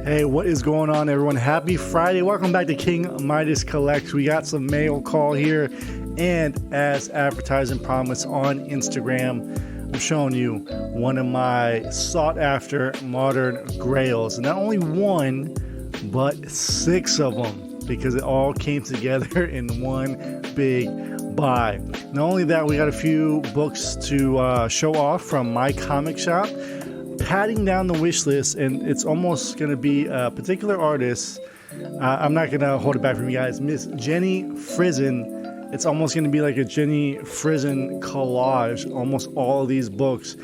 Hey, what is going on, everyone? Happy Friday. Welcome back to King Midas Collects. We got some mail call here, and as advertised and promised on Instagram, I'm showing you one of my sought-after modern grails. Not only one, but 6 of them, because it all came together in one big buy. Not only that, we got a few books to show off from my comic shop. Patting down the wish list, and it's almost going to be a particular artist. I'm not going to hold it back from you guys. Miss Jenny Frison. It's almost going to be like a Jenny Frison collage. Almost all of these books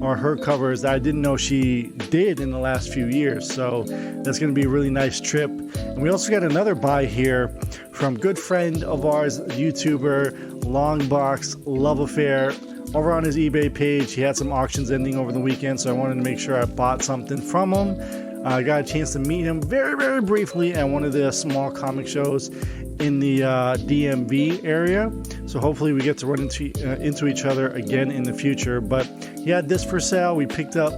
are her covers that I didn't know she did in the last few years. So that's going to be a really nice trip. And we also got another buy here from good friend of ours, YouTuber, Longbox Love Affair. Over on his eBay page, he had some auctions ending over the weekend, so I wanted to make sure I bought something from him. I got a chance to meet him very, very briefly at one of the small comic shows in the DMV area. So hopefully we get to run into each other again in the future. But he had this for sale. We picked up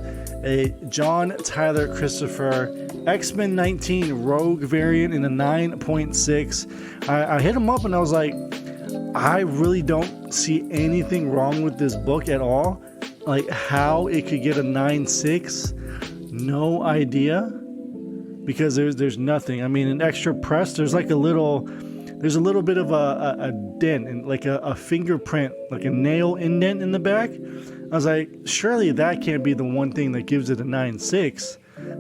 a John Tyler Christopher X-Men 19 Rogue variant in a 9.6. I hit him up and I was like, I really don't see anything wrong with this book at all. Like how it could get a 9.6, no idea, because there's nothing. I mean, an extra press, there's a little bit of a dent and like a fingerprint, like a nail indent in the back. I was like, surely that can't be the one thing that gives it a 9.6.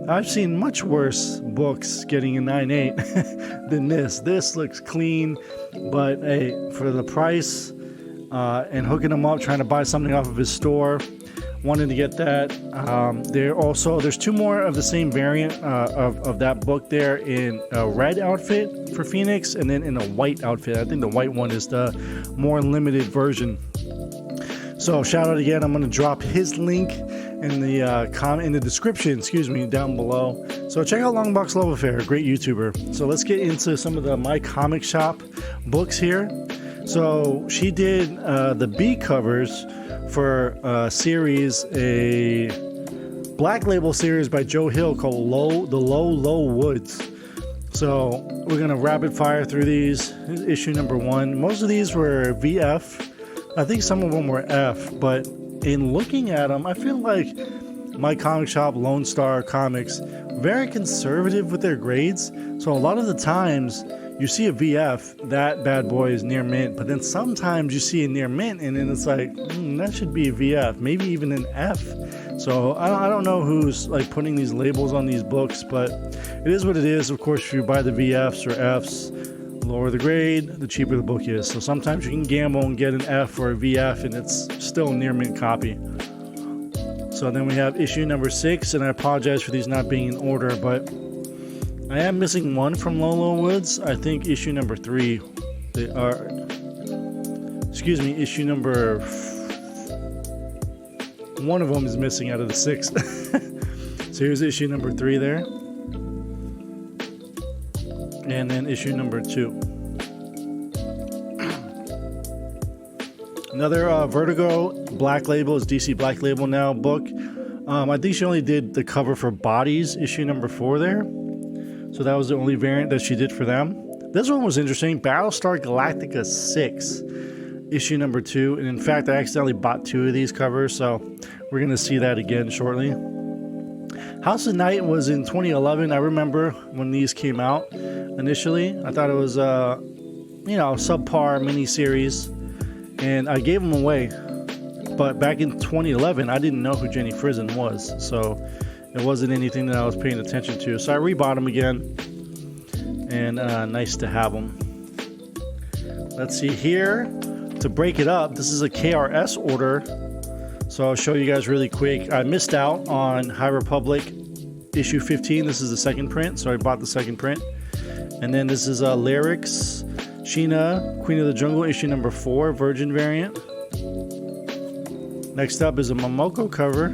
I've seen much worse books getting a 9.8 than this. This looks clean, but hey, for the price and hooking him up, trying to buy something off of his store, wanted to get that. There's 2 more of the same variant of that book there in a red outfit for Phoenix, and then in a white outfit. I think the white one is the more limited version. So shout out again. I'm going to drop his link in the description, down below. So check out Longbox Love Affair, a great YouTuber. So let's get into some of the My Comic Shop books here. So she did the B covers for a series, a Black Label series by Joe Hill called The Low Woods. So we're gonna rapid fire through these. Issue number 1. Most of these were VF. I think some of them were F, but in looking at them, I feel like My Comic Shop, Lone Star Comics, very conservative with their grades. So a lot of the times you see a VF, that bad boy is near mint, but then sometimes you see a near mint and then it's like, that should be a VF, maybe even an F. So I don't know who's like putting these labels on these books, but it is what it is. Of course, if you buy the VFs or Fs, lower the grade, the cheaper the book is. So sometimes you can gamble and get an F or a VF and it's still a near mint copy. So then we have issue number 6, and I apologize for these not being in order, but I am missing one from Low Woods. I think issue number 3, issue number, one of them is missing out of the 6. So here's issue number 3 there. And then issue number 2. Another Vertigo Black Label, is DC Black Label now, book. I think she only did the cover for Bodies, issue number 4 there. So that was the only variant that she did for them. This one was interesting. Battlestar Galactica 6, issue number 2. And in fact, I accidentally bought 2 of these covers, so we're going to see that again shortly. House of Night was in 2011. I remember when these came out initially. I thought it was a subpar miniseries, and I gave them away. But back in 2011, I didn't know who Jenny Frison was, so it wasn't anything that I was paying attention to. So I rebought them again, and nice to have them. Let's see here. To break it up, this is a KRS order, so I'll show you guys really quick. I missed out on High Republic issue 15. This is the second print, so I bought the second print. And then this is Lyrics, Sheena, Queen of the Jungle, issue number 4, Virgin variant. Next up is a Momoko cover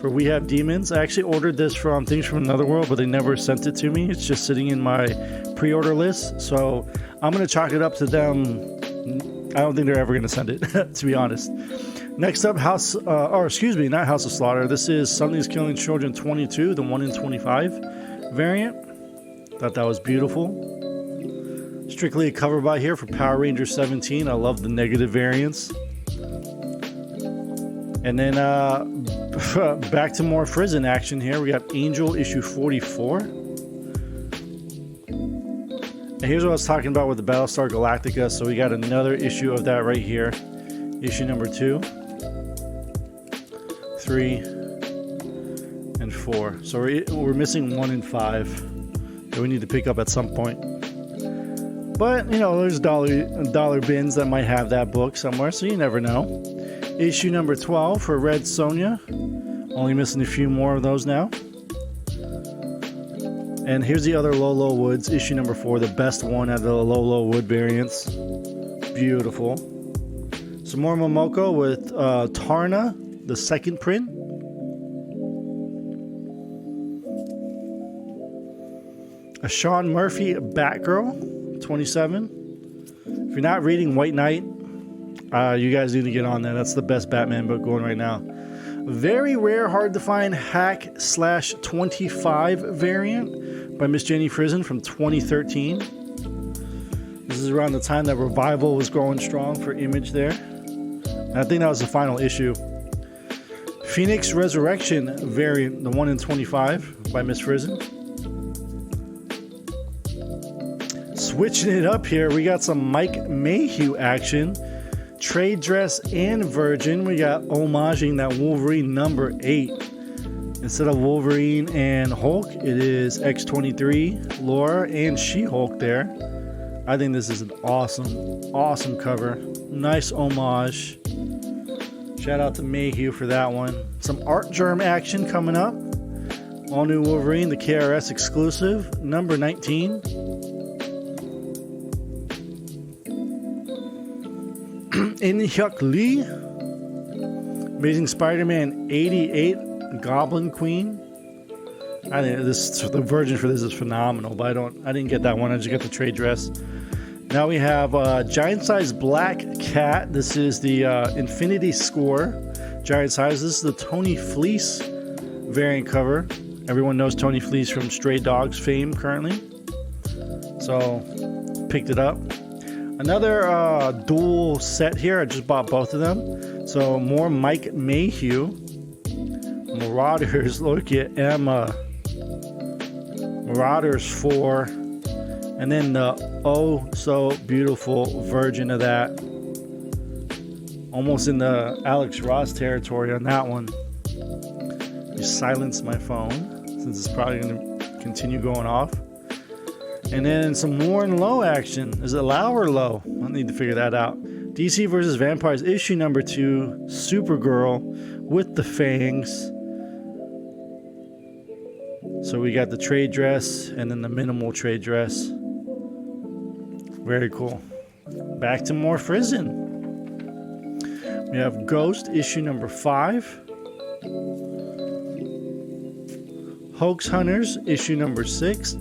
for We Have Demons. I actually ordered this from Things from Another World, but they never sent it to me. It's just sitting in my pre-order list, so I'm going to chalk it up to them. I don't think they're ever going to send it, to be honest. Next up, not House of Slaughter. This is Something's Killing Children 22, the 1 in 25. variant. Thought that was beautiful. Strictly a cover by here for Power Rangers 17. I love the negative variants. And then back to more Frison action here. We got Angel issue 44. And here's what I was talking about with the Battlestar Galactica. So we got another issue of that right here. Issue number 2, 3, and 4. So we're missing 1 and 5 that we need to pick up at some point. But, you know, there's dollar bins that might have that book somewhere, so you never know. Issue number 12 for Red Sonja. Only missing a few more of those now. And here's the other Lolo Woods, issue number 4, the best one out of the Lolo Wood variants. Beautiful. Some more Momoko with Tarna, the second print. A Sean Murphy Batgirl, 27. If you're not reading White Knight, you guys need to get on there. That's the best Batman book going right now. Very rare, hard to find Hack/25 variant by Miss Jenny Frison from 2013. This is around the time that Revival was growing strong for Image there. And I think that was the final issue. Phoenix Resurrection variant, the 1 in 25 by Miss Frison. Switching it up here, we got some Mike Mayhew action. Trade dress and Virgin. We got homaging that Wolverine number 8. Instead of Wolverine and Hulk, it is X-23, Laura, and She-Hulk there. I think this is an awesome cover. Nice homage. Shout out to Mayhew for that one. Some Art Germ action coming up. All new Wolverine, the KRS exclusive, number 19. In-Hyuk Lee. Amazing Spider-Man 88, Goblin Queen. I think the Virgin for this is phenomenal, but I didn't get that one. I just got the trade dress. Now we have giant size Black Cat. This is the Infinity Score giant size. This is the Tony Fleece variant cover. Everyone knows Tony Fleece from Stray Dogs fame currently, so picked it up. Another dual set here. I just bought both of them. So more Mike Mayhew. Marauders. Look at Emma. Marauders 4. And then the oh so beautiful Virgin of that. Almost in the Alex Ross territory on that one. Just silence my phone since it's probably going to continue going off. And then some Warren Low action. Is it Low or Low? I need to figure that out. DC vs. Vampires issue number 2. Supergirl with the fangs. So we got the trade dress and then the minimal trade dress. Very cool. Back to more Frison. We have Ghost issue number 5. Hoax Hunters issue number 6.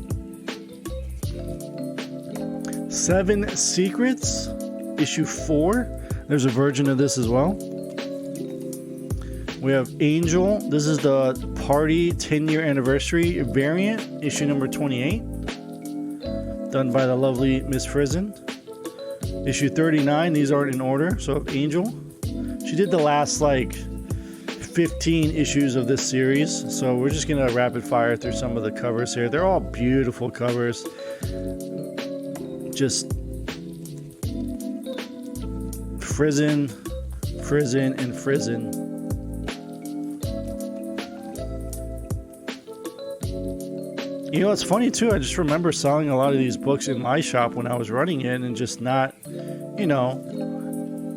7 Secrets, issue 4. There's a version of this as well. We have Angel. This is the Party 10-year anniversary variant, issue number 28. Done by the lovely Miss Frison. Issue 39. These aren't in order. So Angel. She did the last 15 issues of this series. So we're just going to rapid fire through some of the covers here. They're all beautiful covers. Just Frison, and Frison. You know, it's funny too. I just remember selling a lot of these books in my shop when I was running it and just not,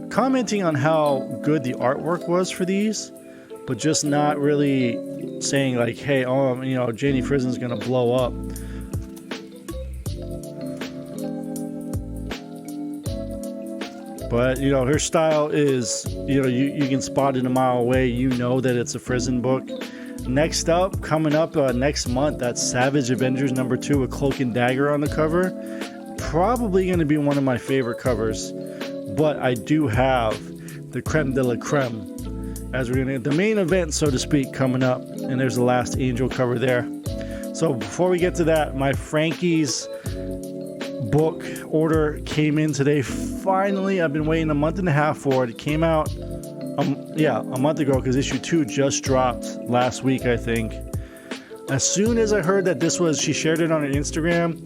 commenting on how good the artwork was for these, but just not really saying hey, Jenny Frison's gonna blow up. But, her style is, you can spot it a mile away. You know that it's a Frison book. Next up, coming up next month, that's Savage Avengers number 2 with Cloak and Dagger on the cover. Probably going to be one of my favorite covers. But I do have the creme de la creme, as we're going to get the main event, so to speak, coming up. And there's the last Angel cover there. So before we get to that, my Frankie's book order came in today. Finally, I've been waiting a month and a half for it. It came out, a month ago, because issue 2 just dropped last week, I think. As soon as I heard that this was, she shared it on her Instagram,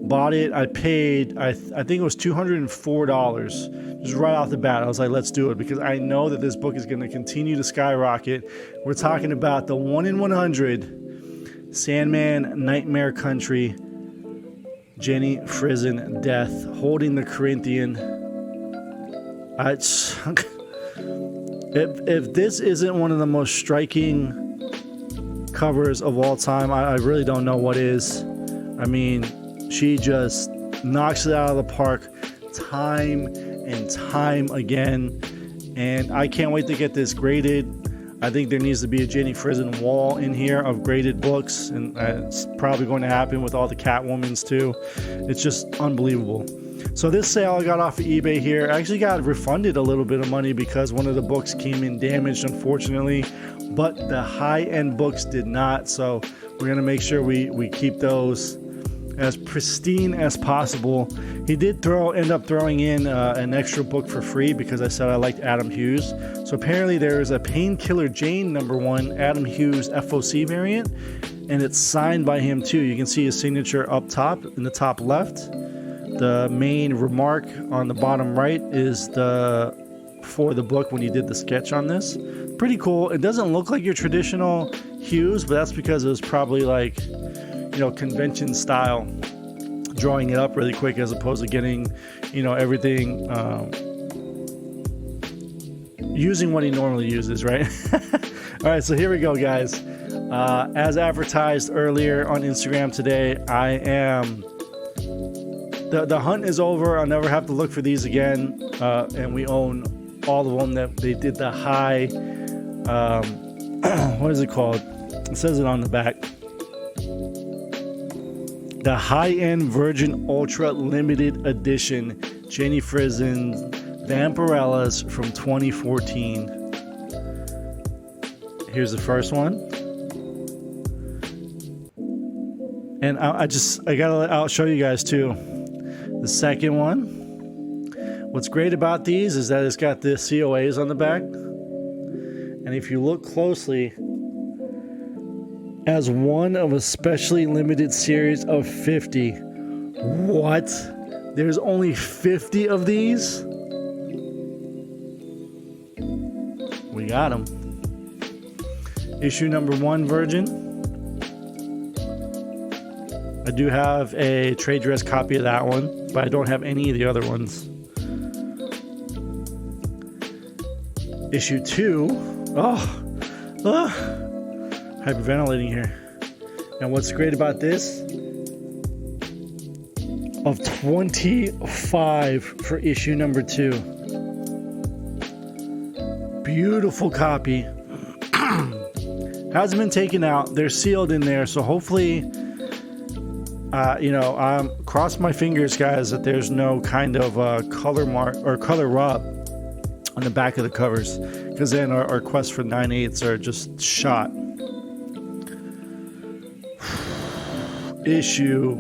bought it. I paid, I think it was $204, just right off the bat. I was like, let's do it, because I know that this book is going to continue to skyrocket. We're talking about the 1 in 100 Sandman Nightmare Country, Jenny Frison death, holding the Corinthian. If this isn't one of the most striking covers of all time, I really don't know what is. I mean, she just knocks it out of the park time and time again, and I can't wait to get this graded. I think there needs to be a Jenny Frison wall in here of graded books, and it's probably going to happen with all the Catwomans too. It's just unbelievable. So this sale I got off of eBay here, I actually got refunded a little bit of money because one of the books came in damaged, unfortunately, but the high-end books did not. So we're going to make sure we keep those as pristine as possible. He did end up throwing in an extra book for free because I said I liked Adam Hughes. So apparently there is a Painkiller Jane #1 Adam Hughes FOC variant, and it's signed by him too. You can see his signature up top in the top left. The main remark on the bottom right is for the book when he did the sketch on this. Pretty cool. It doesn't look like your traditional Hughes, but that's because it was probably like, convention style, drawing it up really quick as opposed to getting, everything, using what he normally uses, right? All right, so here we go, guys. As advertised earlier on Instagram today, the hunt is over. I'll never have to look for these again, and we own all of them. That they did the high, what is it called? It says it on the back. The high-end Virgin Ultra Limited Edition Jenny Frison Vampirellas from 2014. Here's the first one. And I'll show you guys too. The second one. What's great about these is that it's got the COAs on the back. And if you look closely, as one of a specially limited series of 50. What? There's only 50 of these? We got them. Issue #1 Virgin. I do have a trade dress copy of that one, but I don't have any of the other ones. Issue 2. Hyperventilating here. And what's great about this? Of 25 for issue #2. Beautiful copy. Hasn't been taken out. They're sealed in there, so hopefully, cross my fingers, guys, that there's no kind of color mark or color rub on the back of the covers, because then our quest for 9/8 are just shot. Issue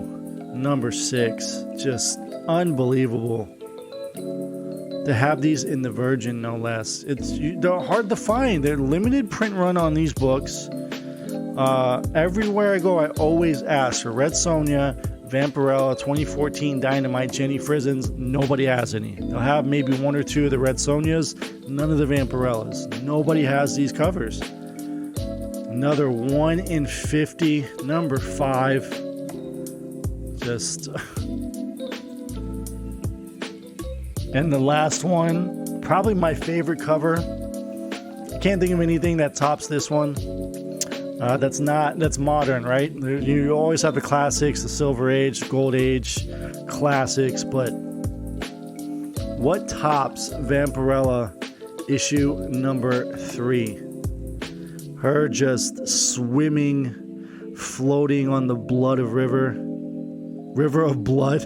#6, just unbelievable to have these in the Virgin, no less. They're hard to find. They're limited print run on these books. Everywhere I go, I always ask for Red Sonja, Vampirella, 2014 Dynamite, Jenny Frison's. Nobody has any. They'll have maybe 1 or 2 of the Red Sonjas, none of the Vampirellas. Nobody has these covers. Another 1 in 50, #5. Just, and the last one, probably my favorite cover. Can't think of anything that tops this one. That's modern, right? You always have the classics, the Silver Age, Gold Age classics, but what tops Vampirella issue #3? Her just swimming, floating on the blood of river of blood.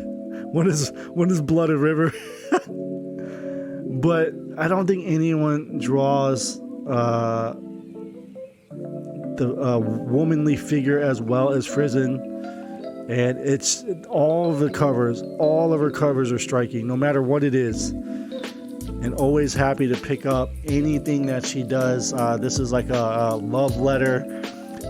When is blood a river? But I don't think anyone draws the womanly figure as well as Frison. And it's all of her covers are striking, no matter what it is. And always happy to pick up anything that she does. This is like a love letter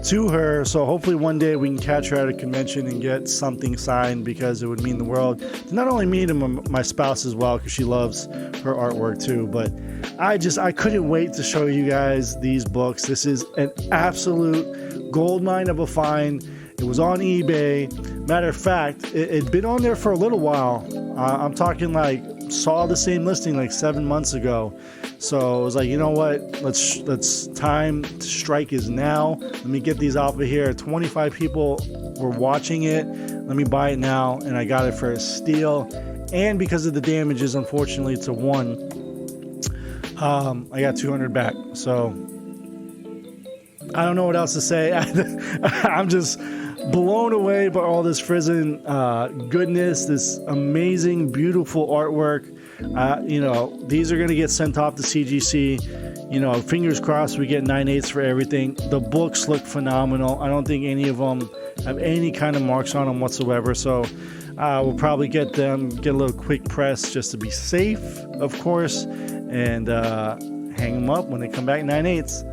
to her, so hopefully one day we can catch her at a convention and get something signed, because it would mean the world to not only me and my spouse as well, because she loves her artwork too. But I couldn't wait to show you guys these books. This is an absolute goldmine of a find. It was on eBay. Matter of fact, it'd been on there for a little while. I'm talking like saw the same listing like 7 months ago. So I was like, you know what? Let's time to strike is now. Let me get these out of here. 25 people were watching it. Let me buy it now, and I got it for a steal. And because of the damages, unfortunately, to 1, I got 200 back. So I don't know what else to say. I'm just blown away by all this Frison goodness, this amazing, beautiful artwork. You know, these are going to get sent off to CGC. You know, fingers crossed we get 9/8 for everything. The books look phenomenal. I don't think any of them have any kind of marks on them whatsoever. So we'll probably get a little quick press just to be safe, of course, and hang them up when they come back 9/8.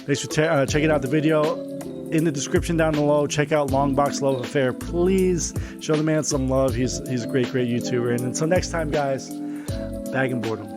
Thanks for checking out the video. In the description down below, check out Longbox Love Affair. Please show the man some love. He's a great YouTuber. And until next time, guys, bag and board 'em.